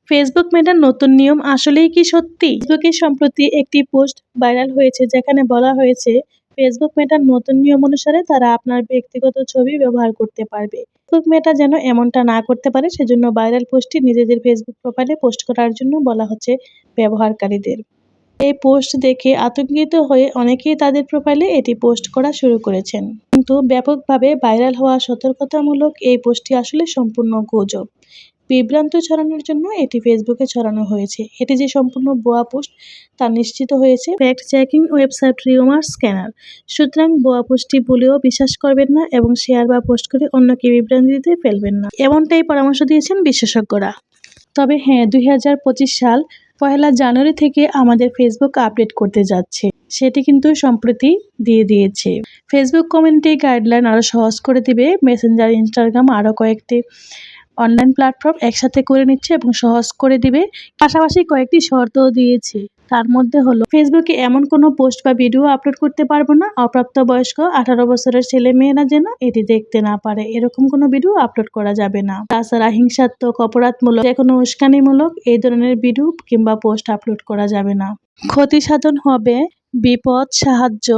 Facebook মেটার নতুন নিয়ম আসলেই কি সত্যি? ফেসবুকে সম্প্রতি একটি পোস্ট ভাইরাল হয়েছে যেখানে বলা হয়েছে ফেসবুক মেটার নতুন নিয়ম অনুসারে তারা আপনার ব্যক্তিগত ছবি ব্যবহার করতে পারবে। ফেসবুক মেটা যেন এমনটা না করতে পারে সেজন্য ভাইরাল পোস্টটি নিজেদের ফেসবুক প্রোফাইলে পোস্ট করার জন্য বলা হচ্ছে ব্যবহারকারীদের। এই পোস্ট দেখে আতঙ্কিত হয়ে অনেকেই তাদের প্রোফাইলে এটি পোস্ট করা শুরু করেছেন। কিন্তু ব্যাপকভাবে ভাইরাল হওয়া সতর্কতামূলক এই পোস্টটি আসলে সম্পূর্ণ গুজব। বিভ্রান্ত ছড়ানোর জন্য এটি ফেসবুকে ছড়ানো হয়েছে। এটি যে সম্পূর্ণ ভুয়া পোস্ট তা নিশ্চিত হয়েছে fact checking website rumour scanner. সুতরাং ভুয়া পোস্টটি ভুলেও বিশ্বাস করবেন না এবং শেয়ার বা পোস্ট করে অন্যকে বিভ্রান্তিতে ফেলবেন না। এমনটাই পরামর্শ দিয়েছেন বিশেষজ্ঞরা। তবে হ্যাঁ, ২০২৫ সাল ১লা জানুয়ারি থেকে আমাদের ফেসবুক আপডেট করতে যাচ্ছে। সেটি কিন্তু সম্প্রতি দিয়ে দিয়েছে। ফেসবুক কমিউনিটি গাইডলাইন আরও সহজ করে দিবে। মেসেঞ্জার, ইনস্টাগ্রাম আরও কয়েকটি অনলাইন প্ল্যাটফর্ম একসাথে করে নিচ্ছে এবং সহজ করে দিবে। পাশাপাশি কয়েকটি শর্তও দিয়েছে। তার মধ্যে হলো ফেসবুকে এমন কোনো পোস্ট বা ভিডিও আপলোড করতে পারবো না, অপ্রাপ্তবয়স্ক 18 বছরের ছেলেমেয়েরা যেন এটি দেখতে না পারে, এরকম কোনো ভিডিও আপলোড করা যাবে না। তাছাড়া হিংসাত্মক, অপরাধমূলক, যেকোনো উস্কানিমূলক এই ধরনের ভিডিও কিংবা পোস্ট আপলোড করা যাবে না। ক্ষতি সাধন হবে বিপদ, সাহায্য,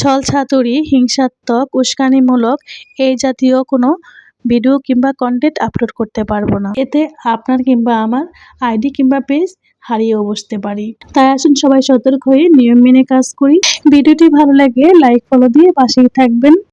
ছলচাতুরি, হিংসাত্মক, উস্কানিমূলক এই জাতীয় কোনো ভিডিও কিংবা কন্টেন্ট আপলোড করতে পারবো না। এতে আপনার কিংবা আমার আইডি কিংবা পেজ হারিয়েও বসতে পারি। তাই আসুন সবাই সতর্ক হয়ে নিয়ম মেনে কাজ করি। ভিডিওটি ভালো লাগলে লাইক, ফলো দিয়ে পাশেই থাকবেন।